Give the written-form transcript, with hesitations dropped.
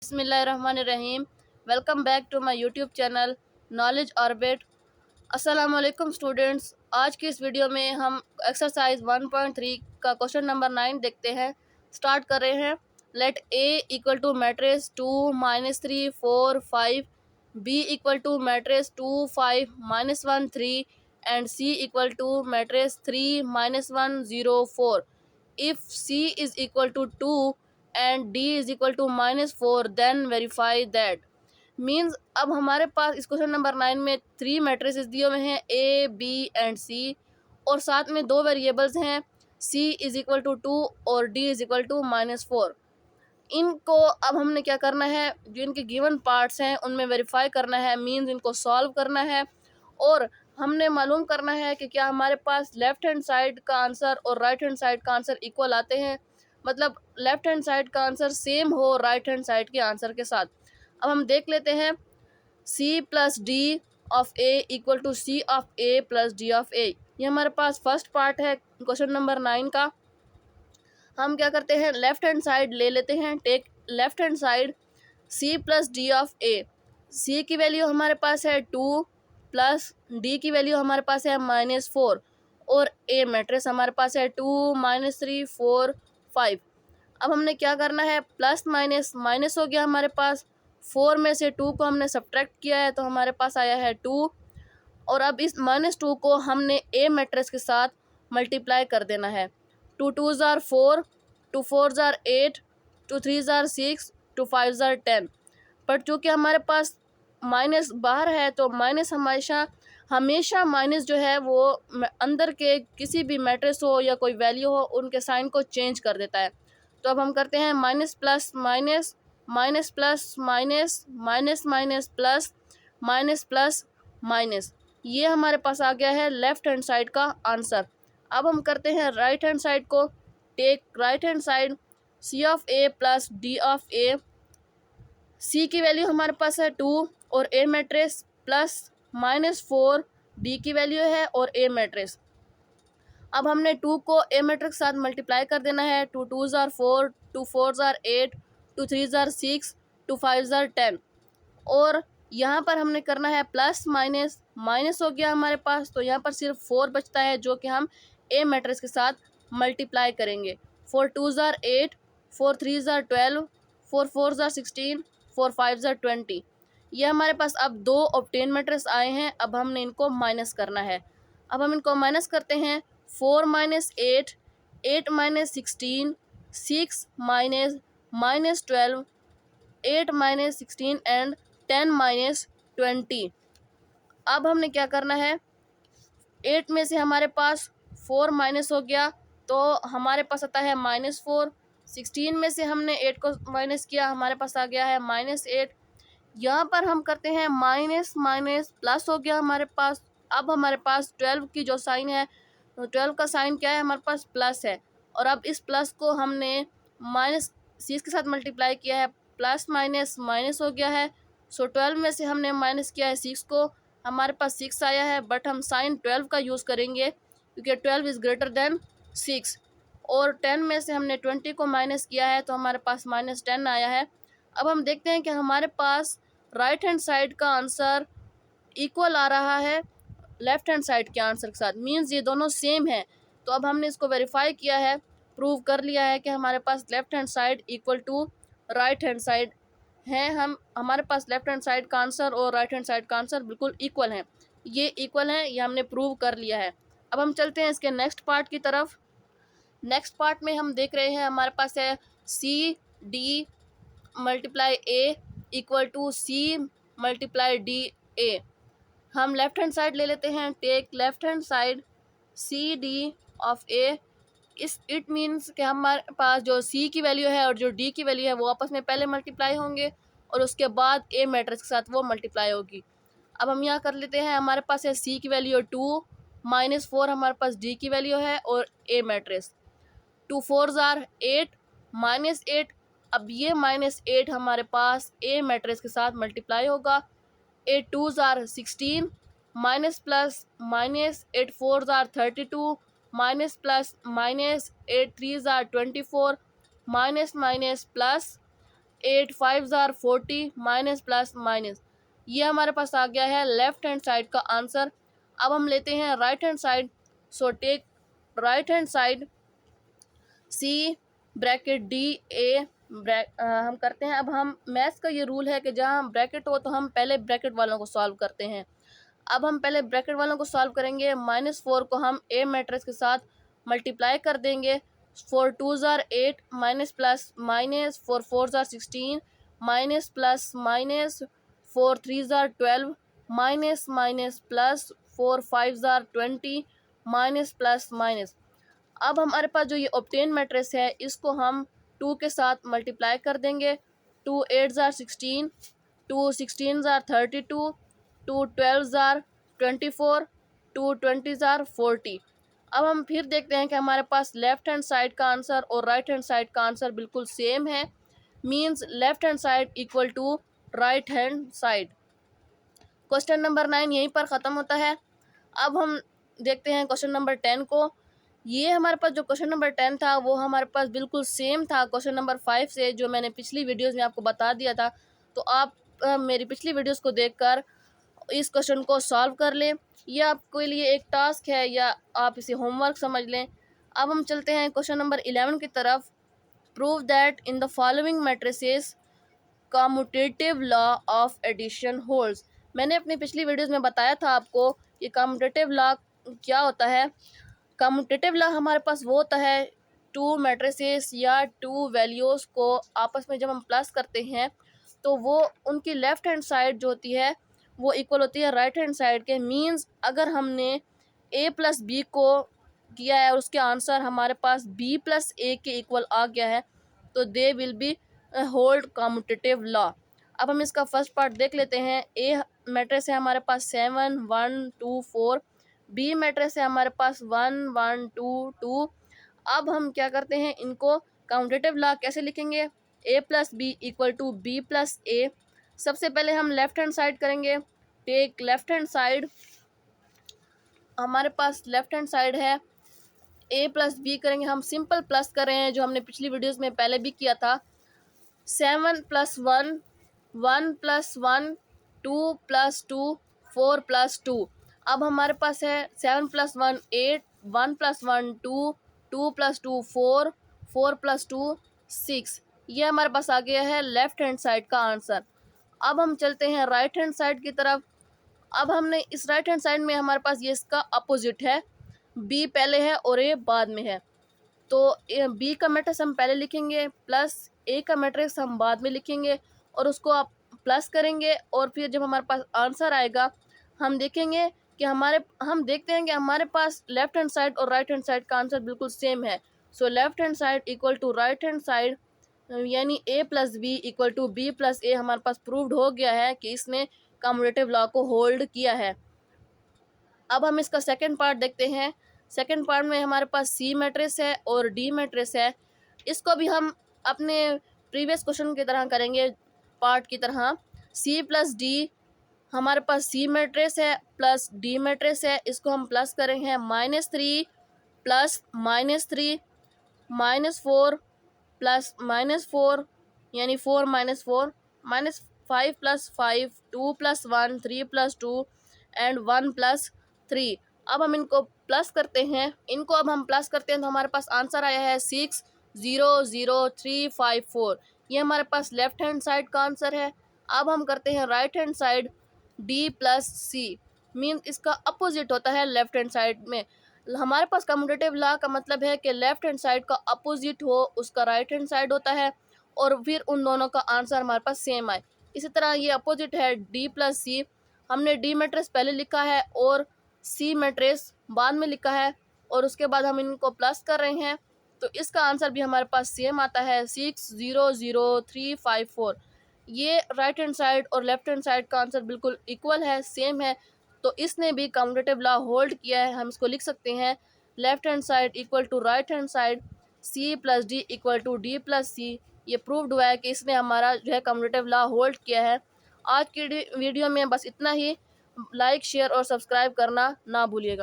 बिस्मिल्लाहिर्रहमानिर्रहीम। Welcome back to my YouTube channel knowledge orbit. अस्सलाम वालेकुम स्टूडेंट्स। आज की इस वीडियो में हम एक्सरसाइज 1.3 का क्वेश्चन नंबर 9 देखते हैं। स्टार्ट कर रहे हैं। Let A equal to matrix 2 -3 4 5, B equal to matrix 2 5 -1 3 and C equal to matrix 3 -1 0 4। If C is equal to 2 and D is equal to -4 then verify that। Means अब हमारे पास इस question number 9 में 3 matrices दिए हुए हैं A, B and C, और साथ में 2 वेरिएबल्स हैं C इज इक्वल टू 2 और D इज इक्वल टू -4। इनको अब हमने क्या करना है, जो इनके गिवन पार्ट्स हैं उनमें वेरीफाई करना है, मीन्स इनको सॉल्व करना है। और हमने मालूम करना है कि क्या हमारे पास लेफ़्ट हैंड साइड का आंसर और राइट हैंड साइड का आंसर इक्वल आते हैं, मतलब लेफ़्ट हैंड साइड का आंसर सेम हो राइट हैंड साइड के आंसर के साथ। अब हम देख लेते हैं। C plus D of A equal to C of A plus D of A, ये हमारे पास फर्स्ट पार्ट है क्वेश्चन नंबर 9 का। हम क्या करते हैं, लेफ्ट हैंड साइड ले लेते हैं। Take left hand side C plus D of A. C की वैल्यू हमारे पास है 2 प्लस D की वैल्यू हमारे पास है -4 और A मैट्रिक्स हमारे पास है 2 -3 4 5। अब हमने क्या करना है, प्लस माइनस माइनस हो गया हमारे पास। 4 में से 2 को हमने सब्ट्रैक्ट किया है तो हमारे पास आया है 2, और अब इस -2 को हमने A मैट्रिक्स के साथ मल्टीप्लाई कर देना है। 2 2s are 4, 2 4s are 8, 2 3s are 6, 2 5s are 10। पर चूँकि हमारे पास माइनस बाहर है तो माइनस हमेशा माइनस जो है वो अंदर के किसी भी मैट्रिक्स हो या कोई वैल्यू हो उनके साइन को चेंज कर देता है। तो अब हम करते हैं minus plus minus, minus plus minus, minus minus plus, minus plus minus. ये हमारे पास आ गया है लेफ़्ट हैंड साइड का आंसर। अब हम करते हैं राइट हैंड साइड को। Take right hand side C of A plus D of A. C की वैल्यू हमारे पास है 2 और A मैट्रिक्स प्लस -4 D की वैल्यू है और A मैट्रिक्स। अब हमने 2 को A मैट्रिक्स के साथ मल्टीप्लाई कर देना है। 2 2s are 4, 2 4s are 8, 2 3s are 6, 2 5s are 10। और यहाँ पर हमने करना है प्लस माइनस, माइनस हो गया हमारे पास तो यहाँ पर सिर्फ 4 बचता है जो कि हम A मैट्रिक्स के साथ मल्टीप्लाई करेंगे। 4 2s are 8, 4 3s are 12, 4 4s are 16, 4 5s are 20। ये हमारे पास अब 2 ऑब्टेन मैट्रिक्स आए हैं। अब हमने इनको माइनस करना है। अब हम इनको माइनस करते हैं। 4 - 8, 8 - 16, 6 - -12, 8 - 16 एंड 10 - 20। अब हमने क्या करना है, 8 में से हमारे पास 4 माइनस हो गया तो हमारे पास आता है -4। 16 में से हमने 8 को माइनस किया, हमारे पास आ गया है -8। यहाँ पर हम करते हैं माइनस माइनस प्लस हो गया हमारे पास। अब हमारे पास 12 की जो साइन है, तो 12 का साइन क्या है, हमारे पास प्लस है। और अब इस प्लस को हमने माइनस 6 के साथ मल्टीप्लाई किया है, प्लस माइनस माइनस हो गया है। सो 12 में से हमने माइनस किया है 6 को, हमारे पास 6 आया है। बट हम साइन 12 का यूज़ करेंगे क्योंकि 12 इज़ ग्रेटर देन 6। और 10 में से हमने 20 को माइनस किया है तो हमारे पास -10 आया है। अब हम देखते हैं कि हमारे पास राइट हैंड साइड का आंसर इक्वल आ रहा है लेफ़्ट हैंड साइड के आंसर के साथ, मींस ये दोनों सेम है। तो अब हमने इसको वेरीफाई किया है, प्रूव कर लिया है कि हमारे पास left hand side equal to right hand side है। हमारे पास लेफ़्ट हैंड साइड का आंसर और राइट हैंड साइड का आंसर बिल्कुल इक्वल हैं। ये इक्वल हैं, ये हमने प्रूव कर लिया है। अब हम चलते हैं इसके नेक्स्ट पार्ट की तरफ। नेक्स्ट पार्ट में हम देख रहे हैं हमारे पास है C D multiply A equal to C multiply D A। हम लेफ़्ट हैंड साइड ले लेते हैं। Take left hand side C D of A। It means कि हमारे पास जो C की वैल्यू है और जो D की वैल्यू है वो आपस में पहले मल्टीप्लाई होंगे और उसके बाद A मैट्रिक्स के साथ वो मल्टीप्लाई होगी। अब हम यहाँ कर लेते हैं, हमारे पास है C की वैल्यू 2 -4 हमारे पास D की वैल्यू है और A मैट्रिक्स। 2 4s are 8 -8। अब ये -8 हमारे पास A मैट्रिक्स के साथ मल्टीप्लाई होगा। 8 2s are 16 minus plus minus, 8 4s are 32 minus plus minus, 8 3s are 24 minus minus plus, 8 5 are 40 minus plus minus. ये हमारे पास आ गया है लेफ्ट हैंड साइड का आंसर। अब हम लेते हैं right hand side. So take right hand side C bracket D A हम करते हैं। अब हम मैथ्स का ये रूल है कि जहाँ ब्रैकेट हो तो हम पहले ब्रैकेट वालों को सॉल्व करते हैं। अब हम पहले ब्रैकेट वालों को सॉल्व करेंगे। -4 को हम ए मैट्रिक्स के साथ मल्टीप्लाई कर देंगे। 4 2 ज़ार 8 माइनस प्लस माइनस 4 4 ज़ार 16 माइनस प्लस माइनस 4 3 ज़ार 12 माइनस माइनस प्लस 4 5 ज़ार 20 माइनस प्लस माइनस। अब हमारे पास जो ये ऑब्टेन मैट्रिक्स है इसको हम 2 के साथ मल्टीप्लाई कर देंगे। 2 8 ज़ार 16 2 16 ज़ार 32 2 12 ज़ार 24 2 20 ज़ार 40। अब हम फिर देखते हैं कि हमारे पास लेफ्ट हैंड साइड का आंसर और राइट हैंड साइड का आंसर बिल्कुल सेम है। Means left hand side equal to right hand side. Question number 9 यहीं पर ख़त्म होता है। अब हम देखते हैं क्वेश्चन नंबर 10 को। ये हमारे पास जो क्वेश्चन नंबर 10 था वो हमारे पास बिल्कुल सेम था क्वेश्चन नंबर 5 से, जो मैंने पिछली वीडियोस में आपको बता दिया था। तो आप मेरी पिछली वीडियोस को देखकर इस क्वेश्चन को सॉल्व कर लें। यह आपके लिए एक टास्क है या आप इसे होमवर्क समझ लें। अब हम चलते हैं क्वेश्चन नंबर 11 की तरफ। Prove that in the following matrices commutative law of addition holds. मैंने अपनी पिछली वीडियोस में बताया था आपको ये कम्यूटेटिव लॉ क्या होता है। कम्यूटेटिव लॉ हमारे पास वो होता है टू मैट्रिसेस या टू वैल्यूज़ को आपस में जब हम प्लस करते हैं तो वो उनकी लेफ़्ट हैंड साइड जो होती है वो इक्वल होती है राइट हैंड साइड के। मींस अगर हमने a प्लस बी को किया है और उसके आंसर हमारे पास b प्लस ए के इक्वल आ गया है तो they will be hold commutative law. अब हम इसका फर्स्ट पार्ट देख लेते हैं। a मैट्रिक्स है हमारे पास 7 1 2 4, बी मैट्रिक्स है हमारे पास 1 1 2 2। अब हम क्या करते हैं, इनको कम्यूटेटिव लॉ कैसे लिखेंगे। a plus B equal to B plus A. सबसे पहले हम लेफ्ट हैंड साइड करेंगे। टेक लेफ्ट हैंड साइड, हमारे पास लेफ्ट हैंड साइड है a प्लस बी करेंगे। हम सिंपल प्लस कर रहे हैं जो हमने पिछली वीडियोस में पहले भी किया था। 7 प्लस 1 1 प्लस 1 2 प्लस 2 4 प्लस 2। अब हमारे पास है 7 प्लस 1 8 1 प्लस 1 2 2 प्लस 2 4 4 प्लस 2 6। ये हमारे पास आ गया है लेफ्ट हैंड साइड का आंसर। अब हम चलते हैं राइट हैंड साइड की तरफ। अब हमने इस राइट हैंड साइड में हमारे पास ये इसका अपोजिट है, बी पहले है और ए बाद में है। तो बी का मैट्रिक्स हम पहले लिखेंगे प्लस ए का मैट्रिक्स हम बाद में लिखेंगे और उसको आप प्लस करेंगे और फिर जब हमारे पास आंसर आएगा हम देखेंगे कि हम देखते हैं कि हमारे पास लेफ्ट हैंड साइड और राइट हैंड साइड का आंसर बिल्कुल सेम है। So left hand side equal to right hand side, यानी a plus B equal to B plus A हमारे पास प्रूव्ड हो गया है कि इसने कम्यूटेटिव लॉ को होल्ड किया है। अब हम इसका सेकंड पार्ट देखते हैं। सेकंड पार्ट में हमारे पास सी मैट्रिक्स है और डी मैट्रिक्स है। इसको भी हम अपने प्रीवियस क्वेश्चन की तरह करेंगे, पार्ट की तरह। सी प्लस डी, हमारे पास सी मैट्रिक्स है प्लस डी मैट्रिक्स है। इसको हम प्लस करेंगे -3 प्लस -3 -4 प्लस -4 यानी 4 -4 -5 plus 5 2 plus 1 3 plus 2 and 1 plus 3। अब हम इनको प्लस करते हैं। इनको अब हम प्लस करते हैं तो हमारे पास आंसर आया है 6 0 0 3 5 4। ये हमारे पास लेफ्ट हैंड साइड का आंसर है। अब हम करते हैं right hand side, D plus C means इसका अपोजिट होता है लेफ्ट हैंड साइड में। हमारे पास कम्यूटेटिव लॉ का मतलब है कि लेफ्ट हैंड साइड का अपोजिट हो उसका राइट हैंड साइड होता है और फिर उन दोनों का आंसर हमारे पास सेम आए। इसी तरह ये अपोजिट है डी प्लस सी। हमने डी मैट्रिक्स पहले लिखा है और सी मैट्रिक्स बाद में लिखा है और उसके बाद हम इनको प्लस कर रहे हैं तो इसका आंसर भी हमारे पास सेम आता है 6 0 0 3 5 4। ये राइट हैंड साइड और लेफ्ट हैंड साइड का आंसर बिल्कुल इक्वल है, सेम है। तो इसने भी कम्यूटेटिव लॉ होल्ड किया है। हम इसको लिख सकते हैं left hand side equal to right hand side, C plus D equal to D plus C. ये प्रूव्ड हुआ है कि इसने हमारा जो है कम्यूटेटिव लॉ होल्ड किया है। आज की वीडियो में बस इतना ही। लाइक शेयर और सब्सक्राइब करना ना भूलिएगा।